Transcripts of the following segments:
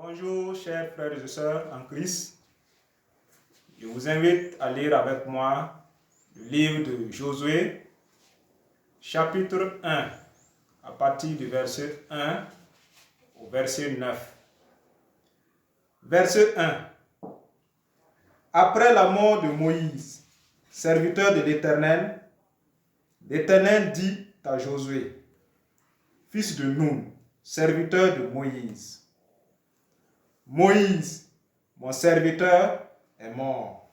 Bonjour chers frères et sœurs en Christ. Je vous invite à lire avec moi le livre de Josué, chapitre 1, à partir du verset 1 au verset 9. Verset 1. Après la mort de Moïse, serviteur de l'Éternel, l'Éternel dit à Josué, fils de Nun, serviteur de Moïse, Moïse, mon serviteur, est mort.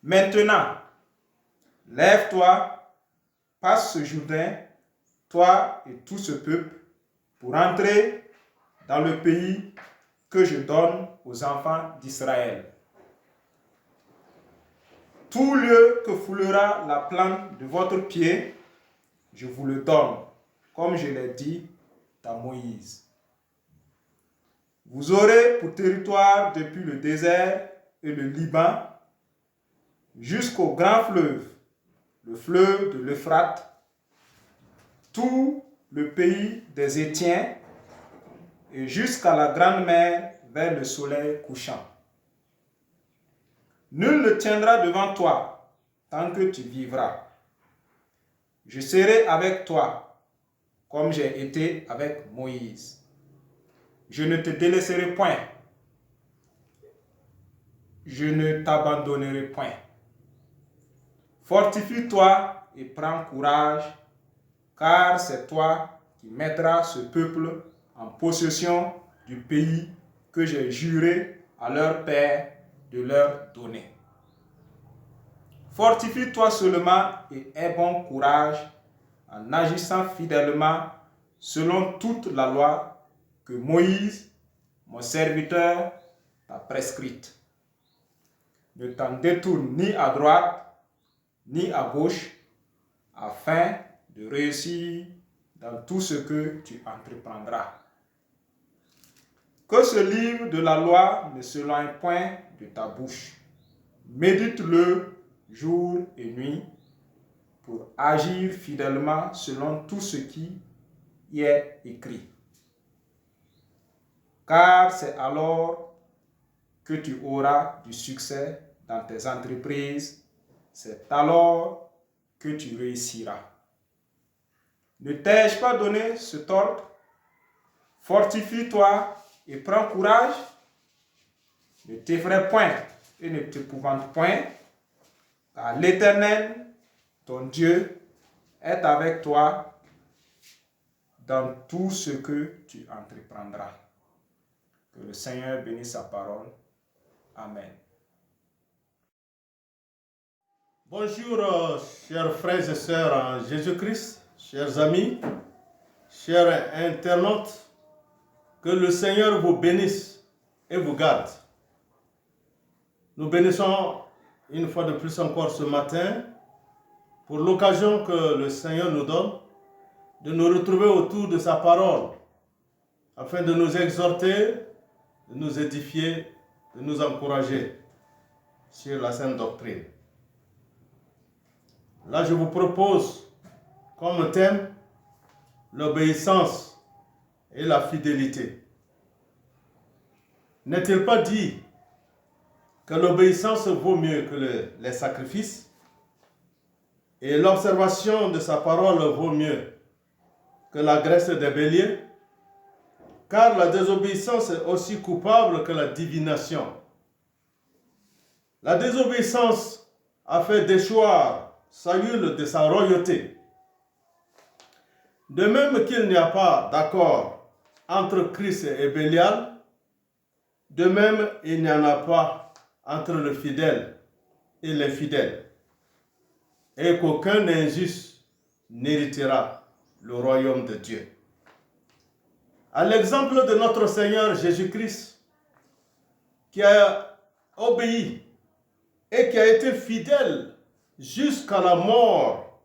Maintenant, lève-toi, passe ce Jourdain, toi et tout ce peuple, pour entrer dans le pays que je donne aux enfants d'Israël. Tout lieu que foulera la plante de votre pied, je vous le donne, comme je l'ai dit à Moïse. Vous aurez pour territoire depuis le désert et le Liban jusqu'au grand fleuve, le fleuve de l'Euphrate, tout le pays des Hétiens et jusqu'à la grande mer vers le soleil couchant. Nul ne tiendra devant toi tant que tu vivras. Je serai avec toi comme j'ai été avec Moïse. Je ne te délaisserai point. Je ne t'abandonnerai point. Fortifie-toi et prends courage, car c'est toi qui mettras ce peuple en possession du pays que j'ai juré à leur père de leur donner. Fortifie-toi seulement et aie bon courage en agissant fidèlement selon toute la loi que Moïse, mon serviteur, t'a prescrite. Ne t'en détourne ni à droite, ni à gauche, afin de réussir dans tout ce que tu entreprendras. Que ce livre de la loi ne s'éloigne point de ta bouche. Médite-le jour et nuit pour agir fidèlement selon tout ce qui y est écrit. Car c'est alors que tu auras du succès dans tes entreprises, c'est alors que tu réussiras. Ne t'ai-je pas donné cet ordre? Fortifie-toi et prends courage. Ne t'effraie point et ne t'épouvante point, car l'Éternel, ton Dieu, est avec toi dans tout ce que tu entreprendras. Que le Seigneur bénisse sa parole. Amen. Bonjour, chers frères et sœurs en Jésus-Christ, chers amis, chers internautes, que le Seigneur vous bénisse et vous garde. Nous bénissons une fois de plus encore ce matin pour l'occasion que le Seigneur nous donne de nous retrouver autour de sa parole afin de nous exhorter, de nous édifier, de nous encourager sur la sainte doctrine. Là, je vous propose comme thème l'obéissance et la fidélité. N'est-il pas dit que l'obéissance vaut mieux que les sacrifices et l'observation de sa parole vaut mieux que la graisse des béliers? Car la désobéissance est aussi coupable que la divination. La désobéissance a fait déchoir Saül de sa royauté. De même qu'il n'y a pas d'accord entre Christ et Bélial, de même il n'y en a pas entre le fidèle et l'infidèle, et qu'aucun injuste n'héritera le royaume de Dieu. À l'exemple de notre Seigneur Jésus-Christ, qui a obéi et qui a été fidèle jusqu'à la mort,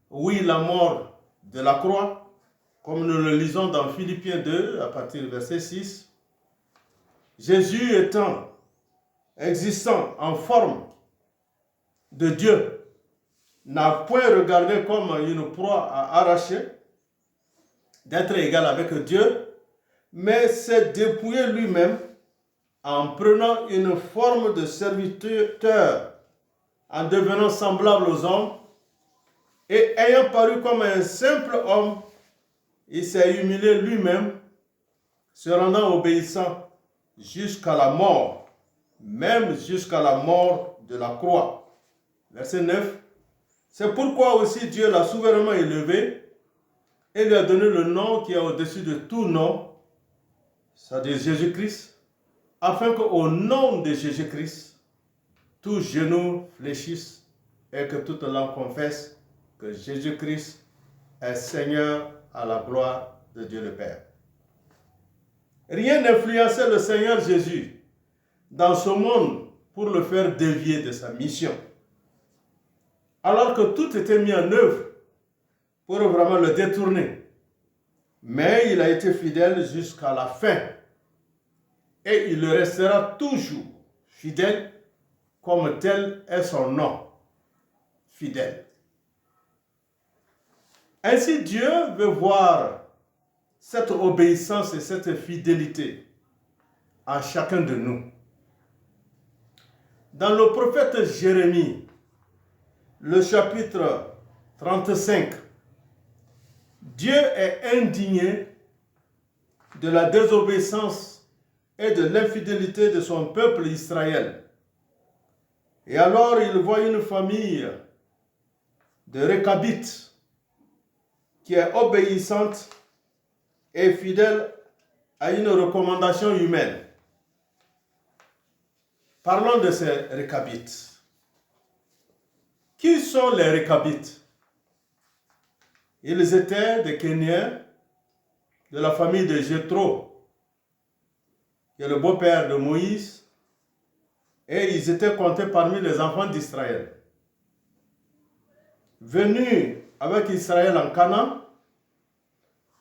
oui, la mort de la croix, comme nous le lisons dans Philippiens 2, à partir du verset 6, Jésus existant en forme de Dieu, n'a point regardé comme une proie à arracher, d'être égal avec Dieu, mais s'est dépouillé lui-même en prenant une forme de serviteur, en devenant semblable aux hommes, et ayant paru comme un simple homme, il s'est humilié lui-même, se rendant obéissant jusqu'à la mort, même jusqu'à la mort de la croix. Verset 9. C'est pourquoi aussi Dieu l'a souverainement élevé et lui a donné le nom qui est au-dessus de tout nom, c'est-à-dire Jésus-Christ, afin qu'au nom de Jésus-Christ, tout genou fléchisse et que toute langue confesse que Jésus-Christ est Seigneur à la gloire de Dieu le Père. Rien n'influençait le Seigneur Jésus dans ce monde pour le faire dévier de sa mission. Alors que tout était mis en œuvre pour vraiment le détourner. Mais il a été fidèle jusqu'à la fin. Et il le restera toujours fidèle, comme tel est son nom, fidèle. Ainsi, Dieu veut voir cette obéissance et cette fidélité en chacun de nous. Dans le prophète Jérémie, le chapitre 35, Dieu est indigné de la désobéissance et de l'infidélité de son peuple Israël. Et alors il voit une famille de Réchabites qui est obéissante et fidèle à une recommandation humaine. Parlons de ces Réchabites. Qui sont les Réchabites? Ils étaient des Kéniens de la famille de Jéthro, qui est le beau-père de Moïse, et ils étaient comptés parmi les enfants d'Israël. Venus avec Israël en Canaan,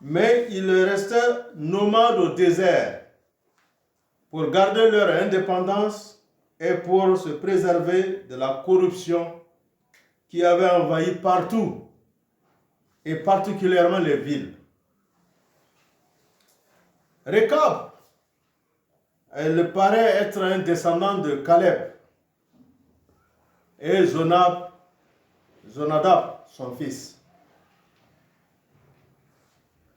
mais ils restaient nomades au désert pour garder leur indépendance et pour se préserver de la corruption qui avait envahi partout, et particulièrement les villes. Réchab, elle paraît être un descendant de Caleb, et Jonadab, son fils.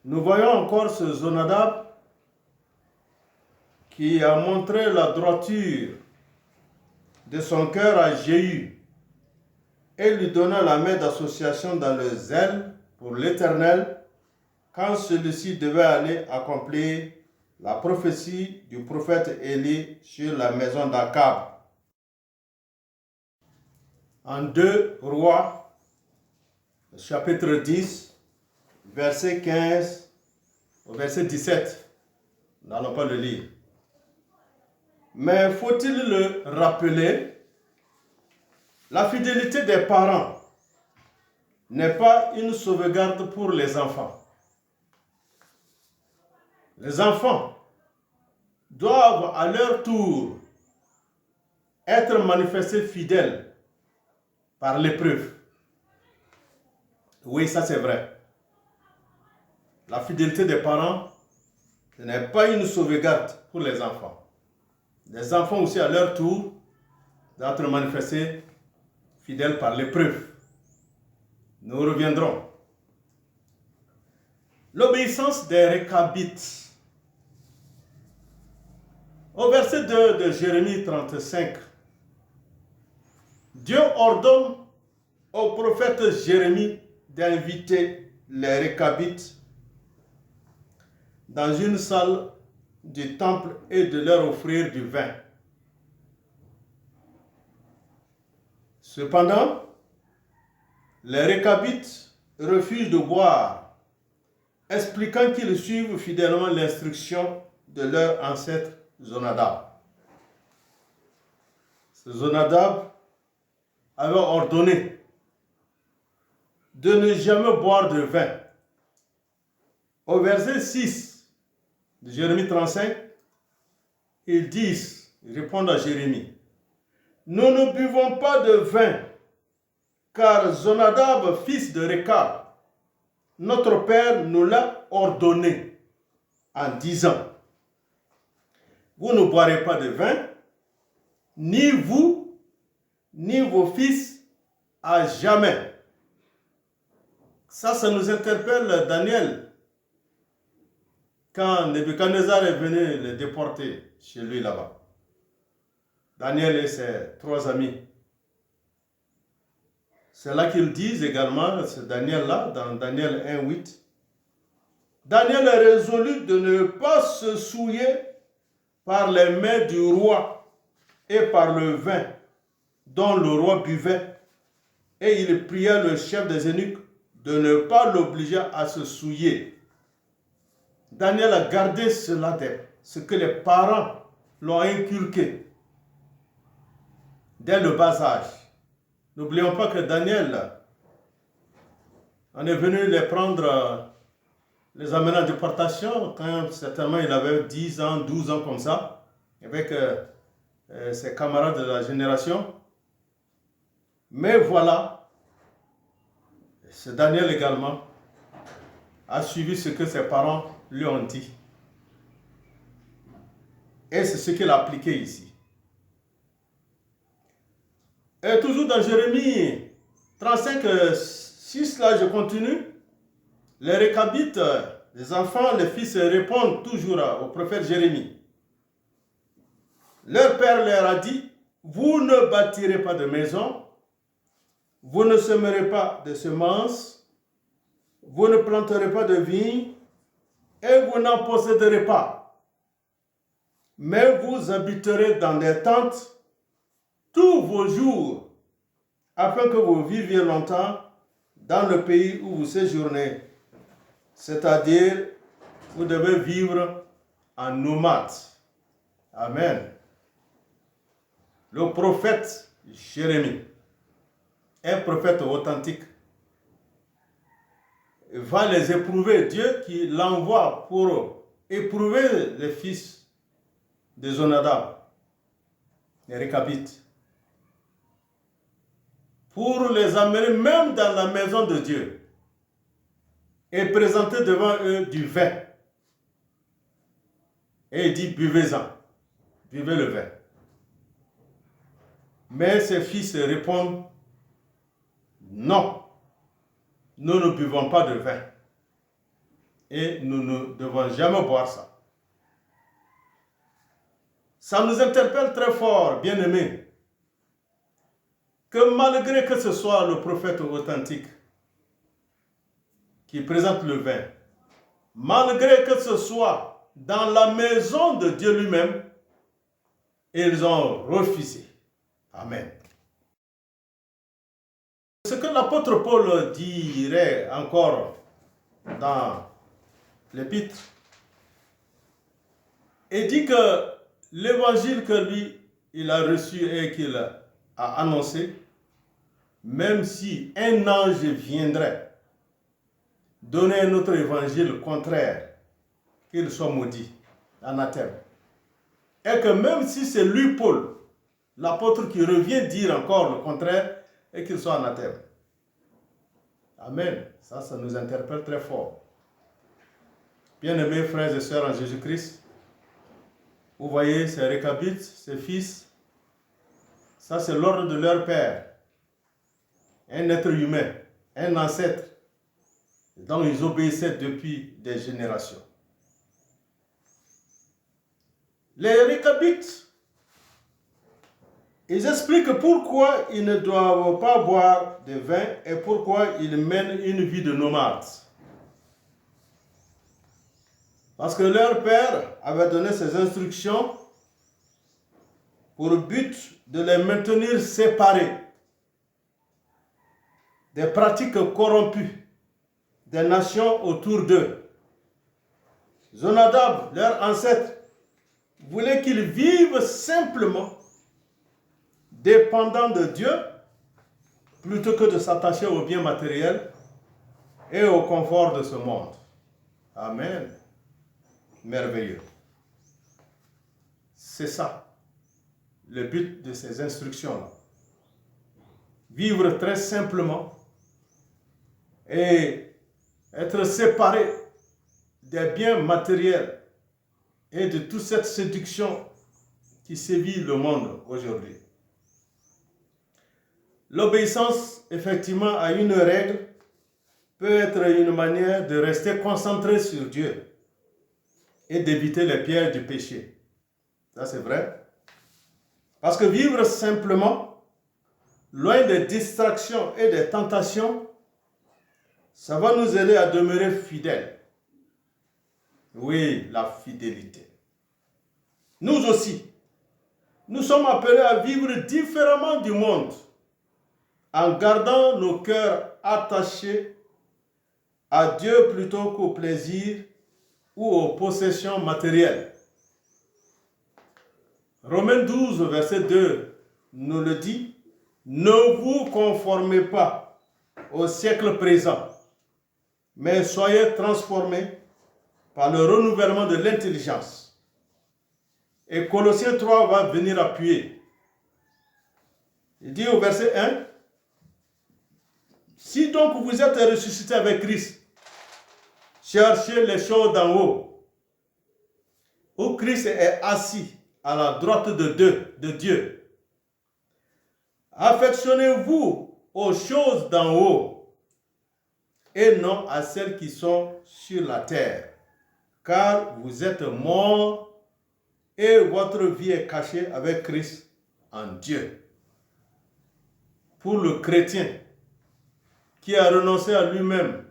Nous voyons encore ce Jonadab qui a montré la droiture de son cœur à Jéhu et lui donna la main d'association dans le zèle pour l'Éternel quand celui-ci devait aller accomplir la prophétie du prophète Élie sur la maison d'Akab. En 2 Rois, chapitre 10, verset 15 au verset 17. Nous n'allons pas le lire. Mais faut-il le rappeler, la fidélité des parents n'est pas une sauvegarde pour les enfants. Les enfants doivent à leur tour être manifestés fidèles par l'épreuve. Oui, ça c'est vrai. La fidélité des parents, ce n'est pas une sauvegarde pour les enfants. Les enfants aussi à leur tour doivent être manifestés fidèles par l'épreuve. Nous reviendrons. L'obéissance des Réchabites. Au verset 2 de Jérémie 35, Dieu ordonne au prophète Jérémie d'inviter les Réchabites dans une salle du temple et de leur offrir du vin. Cependant, les Réchabites refusent de boire, expliquant qu'ils suivent fidèlement l'instruction de leur ancêtre Jonadab. Ce Jonadab avait ordonné de ne jamais boire de vin. Au verset 6 de Jérémie 35, ils disent, ils répondent à Jérémie, nous ne buvons pas de vin, car Jonadab, fils de Réchab, notre père, nous l'a ordonné. en disant, vous ne boirez pas de vin, ni vous, ni vos fils, à jamais. Ça nous interpelle, Daniel, quand Nebuchadnezzar est venu le déporter chez lui là-bas. Daniel et ses 3 amis. C'est là qu'ils disent également, c'est Daniel-là, dans Daniel 1:8, Daniel est résolu de ne pas se souiller par les mains du roi et par le vin dont le roi buvait. Et il pria le chef des eunuques de ne pas l'obliger à se souiller. Daniel a gardé cela, ce que les parents l'ont inculqué dès le bas âge. N'oublions pas que Daniel, on est venu les prendre, les amener en déportation quand certainement il avait 10 ans, 12 ans comme ça, avec ses camarades de la génération. Mais voilà, ce Daniel également a suivi ce que ses parents lui ont dit. Et c'est ce qu'il a appliqué ici. Et toujours dans Jérémie 35, 6, là je continue. Les Récabites, les enfants, les fils répondent toujours au prophète Jérémie. Leur père leur a dit, vous ne bâtirez pas de maison, vous ne semerez pas de semences, vous ne planterez pas de vignes, et vous n'en posséderez pas. Mais vous habiterez dans des tentes tous vos jours, afin que vous viviez longtemps dans le pays où vous séjournez. C'est-à-dire, vous devez vivre en nomade. Amen. Le prophète Jérémie, un prophète authentique, va les éprouver. Dieu qui l'envoie pour éprouver les fils de Jonadab, les Récabites, pour les amener même dans la maison de Dieu et présenter devant eux du vin. Et il dit, buvez-en, buvez le vin. Mais ses fils répondent, non, nous ne buvons pas de vin. Et nous ne devons jamais boire ça. Ça nous interpelle très fort, bien-aimés, que malgré que ce soit le prophète authentique qui présente le vin, malgré que ce soit dans la maison de Dieu lui-même, ils ont refusé. Amen. Ce que l'apôtre Paul dirait encore dans l'épître, il dit que l'évangile que lui, il a reçu et qu'il a annoncé, même si un ange viendrait donner un autre évangile contraire, qu'il soit maudit, anathème. Et que même si c'est lui, Paul, l'apôtre qui revient dire encore le contraire, et qu'il soit anathème. Amen. Ça nous interpelle très fort. Bien-aimés frères et sœurs en Jésus-Christ, vous voyez ces Récabites, ces fils, ça c'est l'ordre de leur père. Un être humain, un ancêtre, dont ils obéissaient depuis des générations. Les Récabites, ils expliquent pourquoi ils ne doivent pas boire de vin et pourquoi ils mènent une vie de nomade. Parce que leur père avait donné ces instructions pour le but de les maintenir séparés des pratiques corrompues des nations autour d'eux. Jonadab, leur ancêtre, voulait qu'ils vivent simplement dépendant de Dieu, plutôt que de s'attacher aux biens matériels et au confort de ce monde. Amen. Merveilleux. C'est ça, le but de ces instructions-là. Vivre très simplement et être séparé des biens matériels et de toute cette séduction qui sévit le monde aujourd'hui. L'obéissance, effectivement, à une règle peut être une manière de rester concentré sur Dieu et d'éviter les pièges du péché. Ça, c'est vrai. Parce que vivre simplement, loin des distractions et des tentations, ça va nous aider à demeurer fidèles. Oui, la fidélité. Nous aussi, nous sommes appelés à vivre différemment du monde, en gardant nos cœurs attachés à Dieu plutôt qu'au plaisir ou aux possessions matérielles. Romains 12, verset 2 nous le dit, « Ne vous conformez pas au siècle présent, mais soyez transformés par le renouvellement de l'intelligence. » Et Colossiens 3 va venir appuyer. Il dit au verset 1, « Si donc vous êtes ressuscités avec Christ, cherchez les choses d'en haut, où Christ est assis à la droite de Dieu. Affectionnez-vous aux choses d'en haut et non à celles qui sont sur la terre, car vous êtes morts et votre vie est cachée avec Christ en Dieu. » Pour le chrétien qui a renoncé à lui-même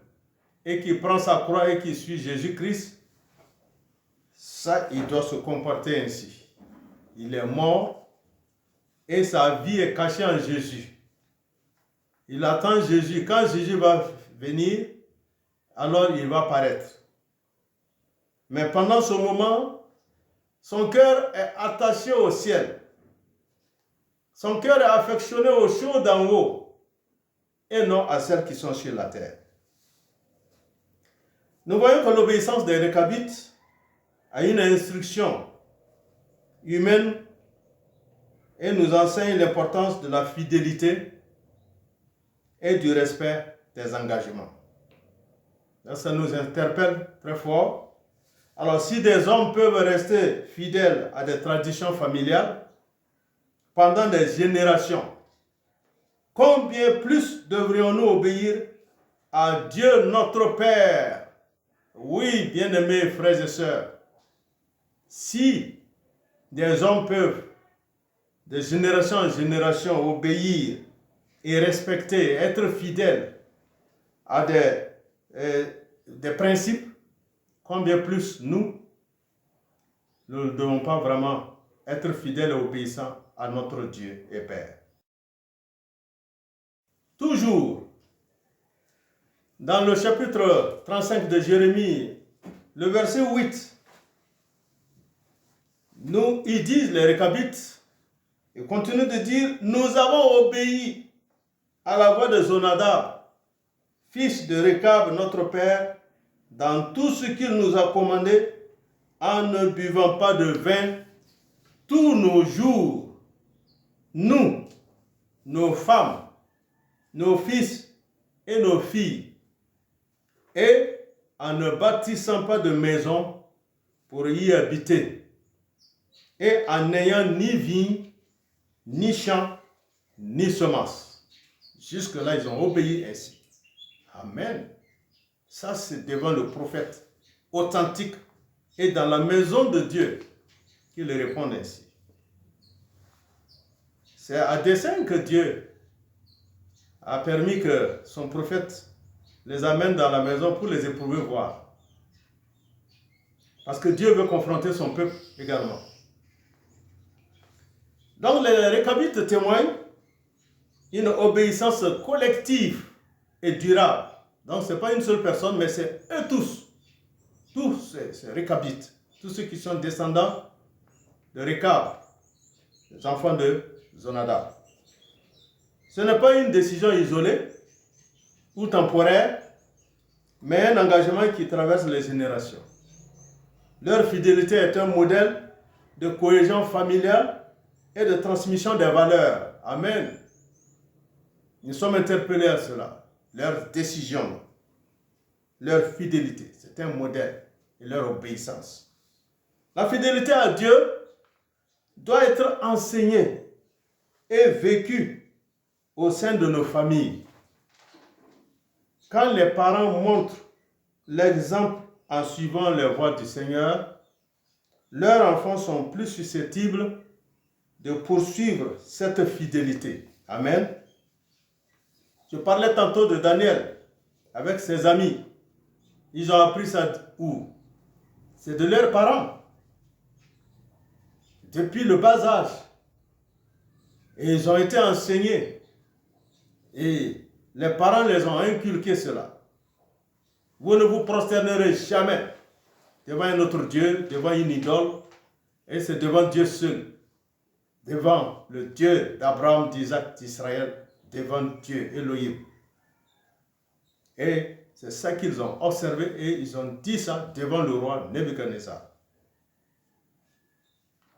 et qui prend sa croix et qui suit Jésus-Christ, ça, il doit se comporter ainsi. Il est mort et sa vie est cachée en Jésus. Il attend Jésus. Quand Jésus va venir, alors il va paraître. Mais pendant ce moment, son cœur est attaché au ciel. Son cœur est affectionné aux choses d'en haut et non à celles qui sont sur la terre. Nous voyons que l'obéissance des Récabites a une instruction humaine et nous enseigne l'importance de la fidélité et du respect des engagements. Là, ça nous interpelle très fort. Alors, si des hommes peuvent rester fidèles à des traditions familiales pendant des générations, combien plus devrions-nous obéir à Dieu notre Père? Oui, bien-aimés frères et sœurs, si des hommes peuvent, de génération en génération, obéir et respecter, être fidèles à des principes, combien plus nous ne devons pas vraiment être fidèles et obéissants à notre Dieu et Père. Toujours, dans le chapitre 35 de Jérémie, le verset 8, ils disent, les Récabites, ils continuent de dire, nous avons obéi à la voix de Zonadab, fils de Récab, notre père, dans tout ce qu'il nous a commandé, en ne buvant pas de vin tous nos jours, nous, nos femmes, nos fils et nos filles, et en ne bâtissant pas de maison pour y habiter, et en n'ayant ni vigne, ni champ, ni semence. Jusque-là, ils ont obéi ainsi. Amen. Ça, c'est devant le prophète authentique et dans la maison de Dieu qu'ils répondent ainsi. C'est à dessein que Dieu a permis que son prophète les amène dans la maison pour les éprouver voir. Parce que Dieu veut confronter son peuple également. Donc les Récabites témoignent une obéissance collective et durable. Donc ce n'est pas une seule personne, mais c'est eux tous. Tous ces Récabites. Tous ceux qui sont descendants de Récab, les enfants de Zonadab. Ce n'est pas une décision isolée ou temporaire, mais un engagement qui traverse les générations. Leur fidélité est un modèle de cohésion familiale et de transmission des valeurs. Amen. Nous sommes interpellés à cela. Leur décision, leur fidélité, c'est un modèle et leur obéissance. La fidélité à Dieu doit être enseignée et vécue au sein de nos familles. Quand les parents montrent l'exemple en suivant les voies du Seigneur, leurs enfants sont plus susceptibles de poursuivre cette fidélité. Amen. Je parlais tantôt de Daniel avec ses amis. Ils ont appris ça où? C'est de leurs parents. Depuis le bas âge. Et ils ont été enseignés. Et les parents les ont inculqué cela. Vous ne vous prosternerez jamais devant un autre Dieu, devant une idole. Et c'est devant Dieu seul. Devant le Dieu d'Abraham, d'Isaac, d'Israël. Devant Dieu, Elohim. Et c'est ça qu'ils ont observé et ils ont dit ça devant le roi Nebuchadnezzar.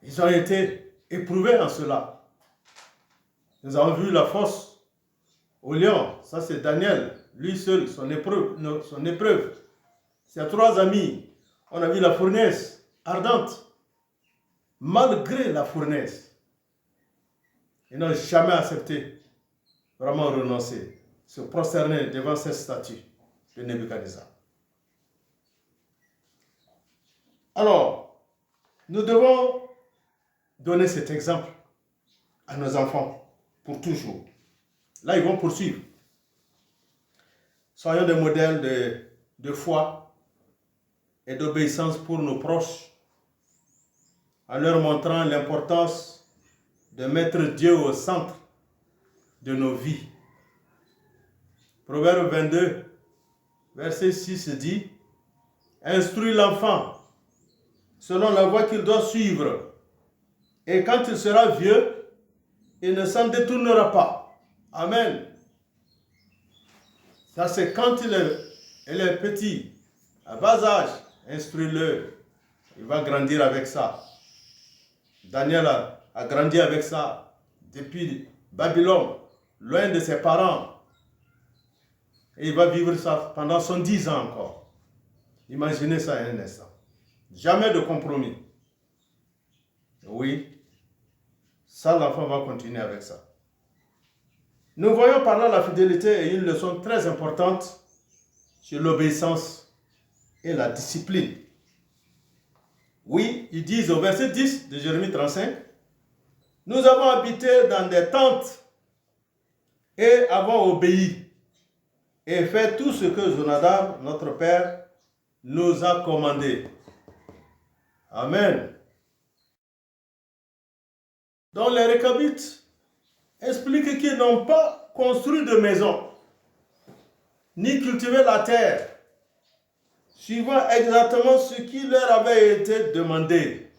Ils ont été éprouvés en cela. Nous avons vu la fosse au lion, ça c'est Daniel, lui seul, son épreuve. Ses 3 amis, on a vu la fournaise ardente. Malgré la fournaise, ils n'ont jamais accepté, vraiment renoncer, se prosterner devant cette statue de Nebuchadnezzar. Alors, nous devons donner cet exemple à nos enfants pour toujours. Là, ils vont poursuivre. Soyons des modèles de foi et d'obéissance pour nos proches, en leur montrant l'importance de mettre Dieu au centre de nos vies. Proverbe 22, verset 6 dit, « Instruis l'enfant selon la voie qu'il doit suivre, et quand il sera vieux, il ne s'en détournera pas. » Amen. Ça, c'est quand il est petit, à bas âge, instruis-le. Il va grandir avec ça. Daniel a grandi avec ça depuis Babylone, loin de ses parents. Et il va vivre ça pendant 110 ans encore. Imaginez ça un instant. Jamais de compromis. Oui, ça, l'enfant va continuer avec ça. Nous voyons par là la fidélité et une leçon très importante sur l'obéissance et la discipline. Oui, ils disent au verset 10 de Jérémie 35, « Nous avons habité dans des tentes et avons obéi et fait tout ce que Jonadab, notre père, nous a commandé. » Amen. Donc les Récabites expliquent qu'ils n'ont pas construit de maison, ni cultivé la terre, suivant exactement ce qui leur avait été demandé.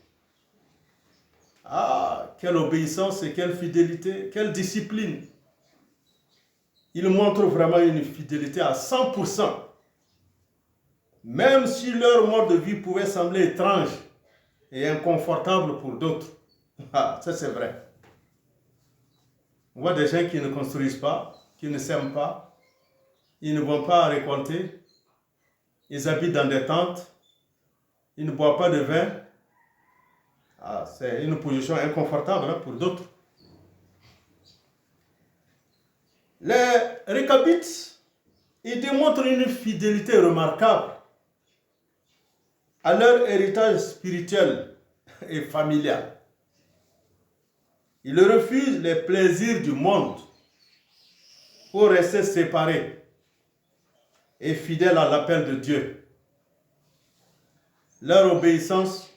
Ah, quelle obéissance et quelle fidélité, quelle discipline. Ils montrent vraiment une fidélité à 100%. Même si leur mode de vie pouvait sembler étrange et inconfortable pour d'autres. Ah, ça c'est vrai. On voit des gens qui ne construisent pas, qui ne s'aiment pas, ils ne vont pas récolter, ils habitent dans des tentes, ils ne boivent pas de vin. Ah, c'est une position inconfortable pour d'autres. Les Récabites, ils démontrent une fidélité remarquable à leur héritage spirituel et familial. Ils refusent les plaisirs du monde pour rester séparés et fidèles à l'appel de Dieu. Leur obéissance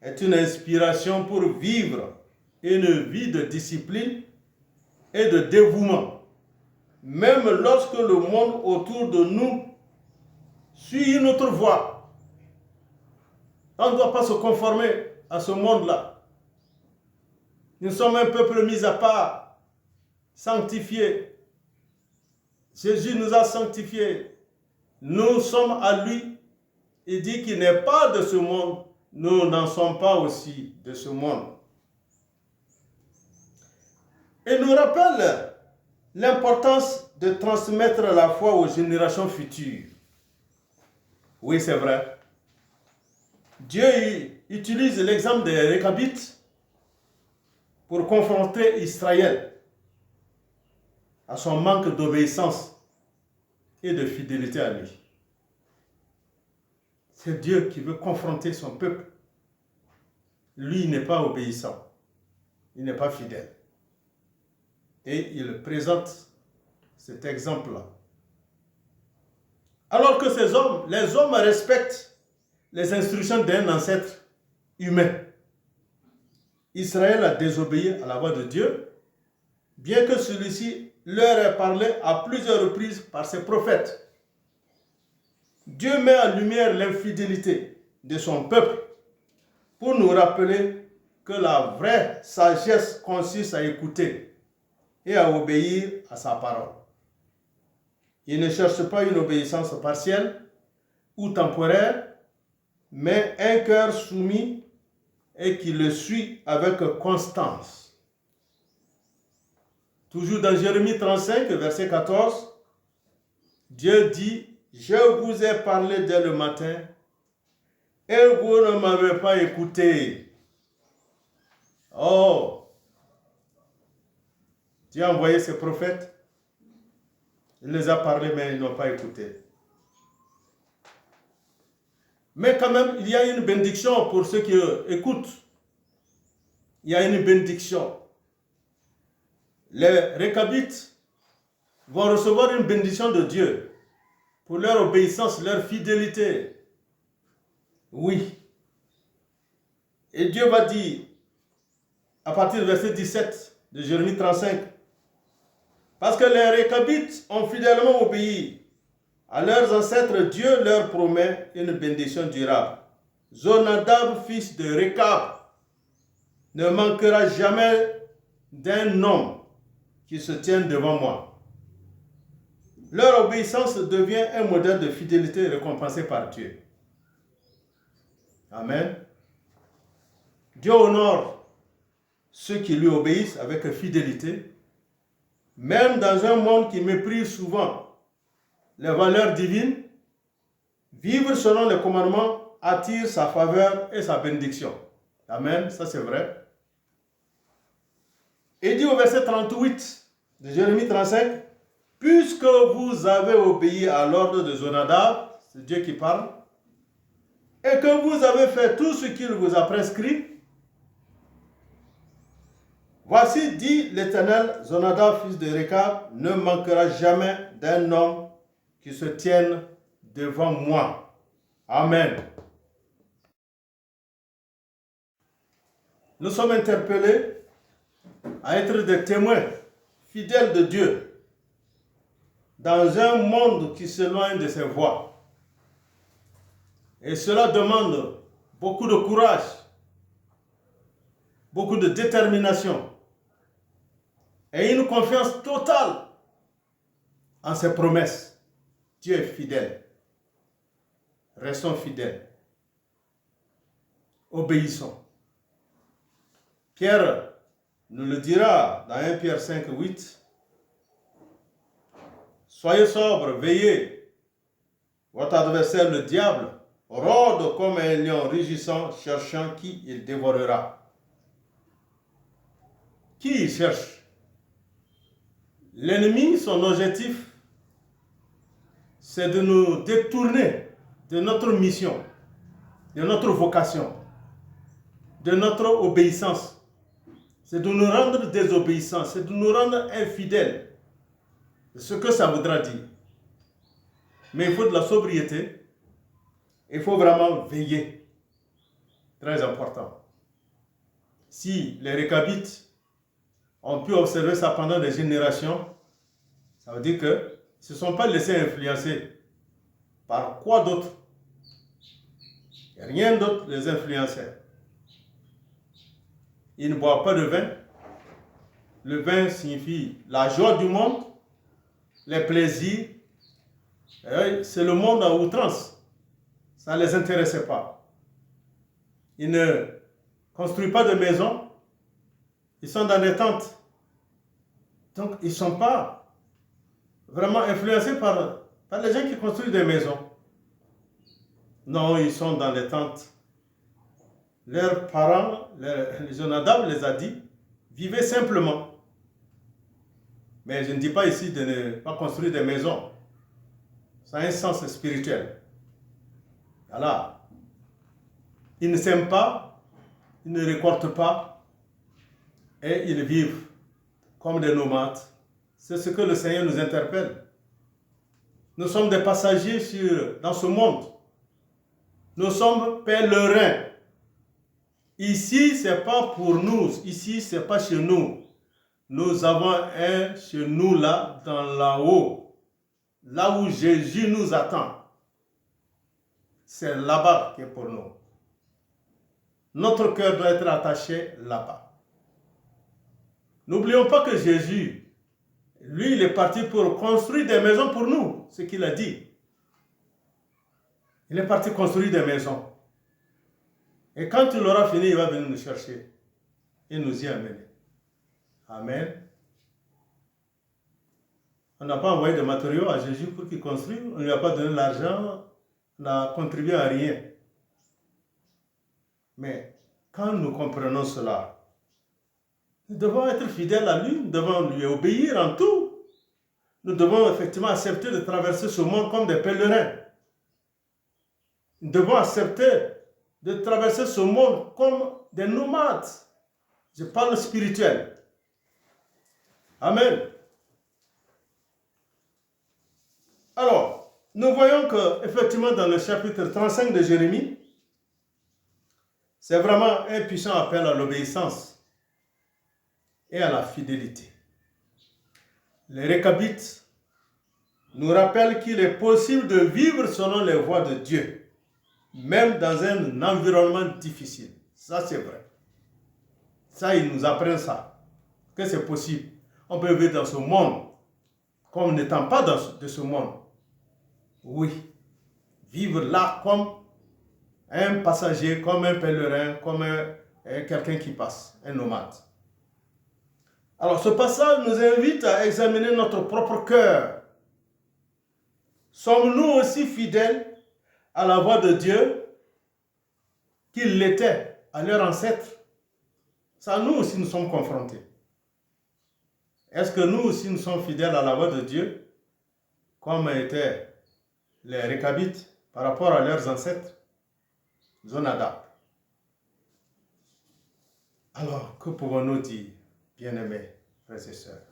est une inspiration pour vivre une vie de discipline et de dévouement, même lorsque le monde autour de nous suit une autre voie. On ne doit pas se conformer à ce monde-là. Nous sommes un peuple mis à part, sanctifié. Jésus nous a sanctifiés. Nous sommes à lui. Il dit qu'il n'est pas de ce monde. Nous n'en sommes pas aussi de ce monde. Et nous rappelle l'importance de transmettre la foi aux générations futures. Oui, c'est vrai. Dieu utilise l'exemple des Récabites pour confronter Israël à son manque d'obéissance et de fidélité à lui. C'est Dieu qui veut confronter son peuple. Lui, il n'est pas obéissant. Il n'est pas fidèle. Et il présente cet exemple-là. Alors que ces hommes, les hommes respectent les instructions d'un ancêtre humain. Israël a désobéi à la voix de Dieu, bien que celui-ci leur ait parlé à plusieurs reprises par ses prophètes. Dieu met en lumière l'infidélité de son peuple pour nous rappeler que la vraie sagesse consiste à écouter et à obéir à sa parole. Il ne cherche pas une obéissance partielle ou temporaire, mais un cœur soumis et qui le suit avec constance. Toujours dans Jérémie 35, verset 14, Dieu dit, « Je vous ai parlé dès le matin et vous ne m'avez pas écouté. » Oh! Dieu a envoyé ses prophètes. Il les a parlé, mais ils n'ont pas écouté. Mais quand même, il y a une bénédiction pour ceux qui écoutent. Il y a une bénédiction. Les Récabites vont recevoir une bénédiction de Dieu pour leur obéissance, leur fidélité. Oui. Et Dieu va dire, à partir du verset 17 de Jérémie 35, parce que les Récabites ont fidèlement obéi à leurs ancêtres, Dieu leur promet une bénédiction durable. Jonadab, fils de Récab, ne manquera jamais d'un homme qui se tienne devant moi. Leur obéissance devient un modèle de fidélité récompensé par Dieu. Amen. Dieu honore ceux qui lui obéissent avec fidélité, même dans un monde qui méprise souvent les valeurs divines. Vivre selon les commandements attire sa faveur et sa bénédiction. Amen, ça c'est vrai. Et dit au verset 38 de Jérémie 35, « Puisque vous avez obéi à l'ordre de Jonadab, c'est Dieu qui parle, et que vous avez fait tout ce qu'il vous a prescrit, voici, dit l'Éternel, Jonadab, fils de Récab, ne manquera jamais d'un homme qui se tienne devant moi. » Amen. Nous sommes interpellés à être des témoins fidèles de Dieu dans un monde qui s'éloigne de ses voies. Et cela demande beaucoup de courage, beaucoup de détermination et une confiance totale en ses promesses. Dieu est fidèle. Restons fidèles. Obéissons. Pierre nous le dira dans 1 Pierre 5, 8. Soyez sobres, veillez. Votre adversaire, le diable, rôde comme un lion rugissant, cherchant qui il dévorera. Qui il cherche? L'ennemi, son objectif, c'est de nous détourner de notre mission, de notre vocation, de notre obéissance. C'est de nous rendre désobéissants, c'est de nous rendre infidèles. C'est ce que ça voudra dire. Mais il faut de la sobriété, il faut vraiment veiller. Très important. Si les Récabites ont pu observer ça pendant des générations, ça veut dire qu'ils ne se sont pas laissés influencer par quoi d'autre? Rien d'autre les influençait. Ils ne boivent pas de vin. Le vin signifie la joie du monde, les plaisirs. C'est le monde à outrance. Ça ne les intéressait pas. Ils ne construisent pas de maison. Ils sont dans des tentes. Donc, ils ne sont pas vraiment influencés par les gens qui construisent des maisons. Non, ils sont dans les tentes leurs parents, Jonadab les a dit, vivez simplement. Mais je ne dis pas ici de ne pas construire des maisons. Ça a un sens spirituel. Voilà. Ils ne s'aiment pas, ils ne récoltent pas, et ils vivent comme des nomades. C'est ce que le Seigneur nous interpelle. Nous sommes des passagers dans ce monde. Nous sommes pèlerins. Ici, ce n'est pas pour nous. Ici, ce n'est pas chez nous. Nous avons un chez nous là, dans là-haut. Là où Jésus nous attend. C'est là-bas qui est pour nous. Notre cœur doit être attaché là-bas. N'oublions pas que Jésus, lui, il est parti pour construire des maisons pour nous. Ce qu'il a dit. Il est parti construire des maisons. Et quand il aura fini, il va venir nous chercher et nous y amener. Amen. On n'a pas envoyé de matériaux à Jésus pour qu'il construise. On ne lui a pas donné l'argent. On n'a contribué à rien. Mais quand nous comprenons cela, nous devons être fidèles à lui. Nous devons lui obéir en tout. Nous devons effectivement accepter de traverser ce monde comme des pèlerins. Nous devons accepter de traverser ce monde comme des nomades. Je parle spirituel. Amen. Alors, nous voyons que, effectivement, dans le chapitre 35 de Jérémie, c'est vraiment un puissant appel à l'obéissance et à la fidélité. Les Récabites nous rappellent qu'il est possible de vivre selon les voies de Dieu, même dans un environnement difficile. Ça, c'est vrai. Ça, ils nous apprennent ça, que c'est possible. On peut vivre dans ce monde comme n'étant pas de ce monde. Oui, vivre là comme un passager, comme un pèlerin, comme quelqu'un qui passe, un nomade. Alors, ce passage nous invite à examiner notre propre cœur. Sommes-nous aussi fidèles à la voix de Dieu qu'ils l'étaient à leurs ancêtres? Ça, nous aussi, nous sommes confrontés. Est-ce que nous aussi, nous sommes fidèles à la voix de Dieu, comme étaient les Récabites par rapport à leurs ancêtres, Jonadab? Alors, que pouvons-nous dire, bien-aimés frères et sœurs?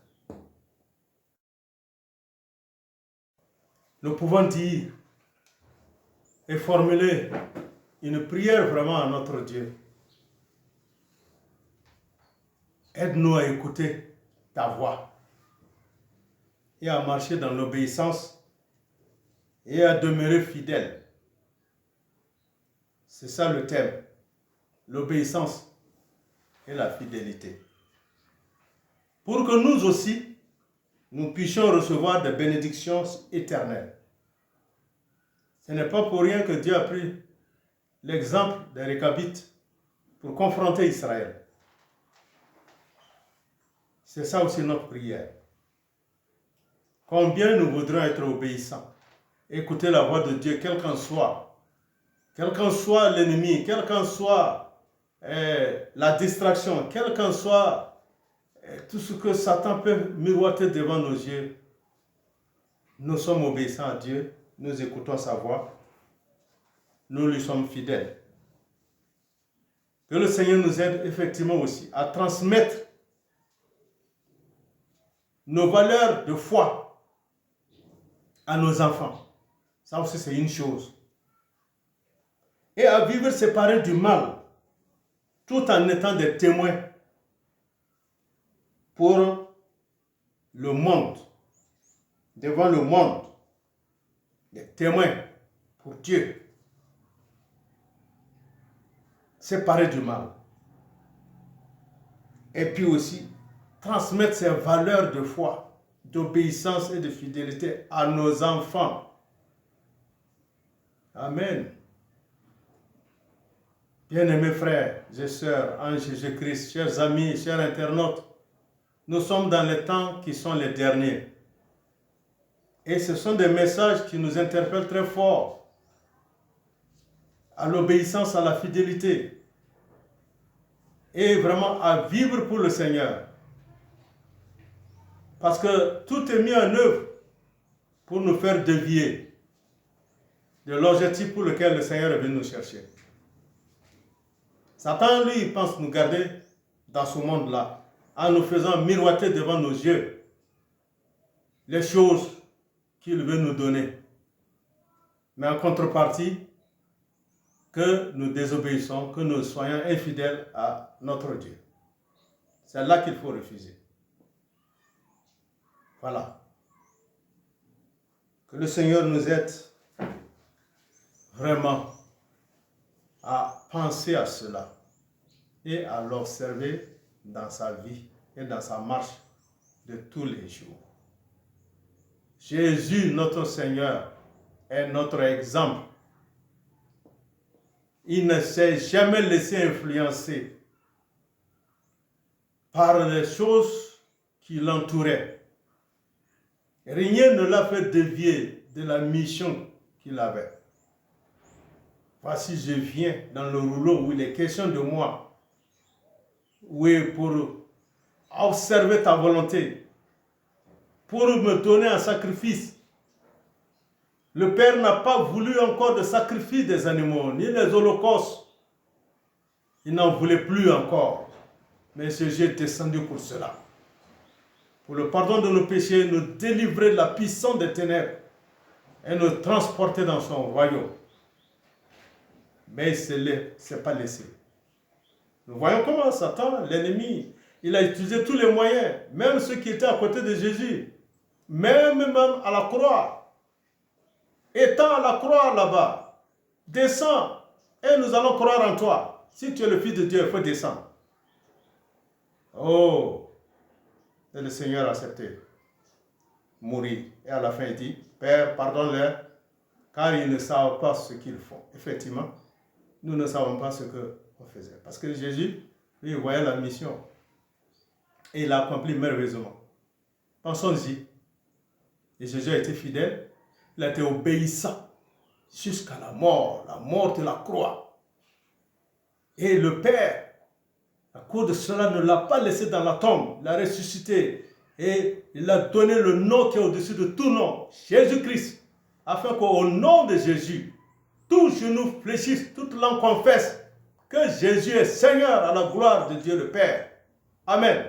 Nous pouvons dire et formuler une prière vraiment à notre Dieu. Aide-nous à écouter ta voix et à marcher dans l'obéissance et à demeurer fidèle. C'est ça le thème, l'obéissance et la fidélité. Pour que nous aussi, nous puissions recevoir des bénédictions éternelles. Ce n'est pas pour rien que Dieu a pris l'exemple des Récabites pour confronter Israël. C'est ça aussi notre prière. Combien nous voudrons être obéissants, écouter la voix de Dieu, quel qu'en soit l'ennemi, quelle qu'en soit la distraction, quel qu'en soit tout ce que Satan peut miroiter devant nos yeux. Nous sommes obéissants à Dieu, nous écoutons sa voix, nous lui sommes fidèles. Que le Seigneur nous aide effectivement aussi à transmettre nos valeurs de foi à nos enfants. Ça aussi, c'est une chose. Et à vivre séparés du mal, tout en étant des témoins pour le monde, devant le monde, des témoins pour Dieu. Séparés du mal. Et puis aussi, transmettre ces valeurs de foi, d'obéissance et de fidélité à nos enfants. Amen. Bien-aimés frères et sœurs en Jésus-Christ, chers amis, chers internautes, nous sommes dans les temps qui sont les derniers. Et ce sont des messages qui nous interpellent très fort à l'obéissance, à la fidélité. et vraiment à vivre pour le Seigneur. Parce que tout est mis en œuvre pour nous faire dévier de l'objectif pour lequel le Seigneur est venu nous chercher. Satan, lui, il pense nous garder dans ce monde-là, en nous faisant miroiter devant nos yeux les choses qu'il veut nous donner. Mais en contrepartie, que nous désobéissons, que nous soyons infidèles à notre Dieu. C'est là qu'il faut refuser. Voilà. Que le Seigneur nous aide vraiment à penser à cela et à l'observer dans sa vie et dans sa marche de tous les jours. Jésus, notre Seigneur, est notre exemple. Il ne s'est jamais laissé influencer par les choses qui l'entouraient. Rien ne l'a fait dévier de la mission qu'il avait. Voici, je viens dans le rouleau où il est question de moi. Oui, pour observer ta volonté, pour me donner un sacrifice. Le Père n'a pas voulu encore de sacrifice des animaux, ni les holocaustes. Il n'en voulait plus encore. Mais Jésus est descendu pour cela. Pour le pardon de nos péchés, nous délivrer de la puissance des ténèbres et nous transporter dans son royaume. Mais il ne s'est pas laissé. Nous voyons comment Satan, l'ennemi, il a utilisé tous les moyens, même ceux qui étaient à côté de Jésus, même à la croix. Étant à la croix là-bas, descends et nous allons croire en toi. Si tu es le Fils de Dieu, il faut descendre. Oh, et le Seigneur a accepté, mourir. Et à la fin, il dit, Père, pardonne-leur, car ils ne savent pas ce qu'ils font. Effectivement, nous ne savons pas ce qu'on faisait. Parce que Jésus, lui, voyait la mission. Et il l'a accompli merveilleusement. Pensons-y. Et Jésus a été fidèle. Il a été obéissant jusqu'à la mort de la croix. Et le Père, à cause de cela, ne l'a pas laissé dans la tombe. Il l'a ressuscité. Et il a donné le nom qui est au-dessus de tout nom, Jésus-Christ. Afin qu'au nom de Jésus, tout genou fléchisse, toute langue confesse que Jésus est Seigneur à la gloire de Dieu le Père. Amen.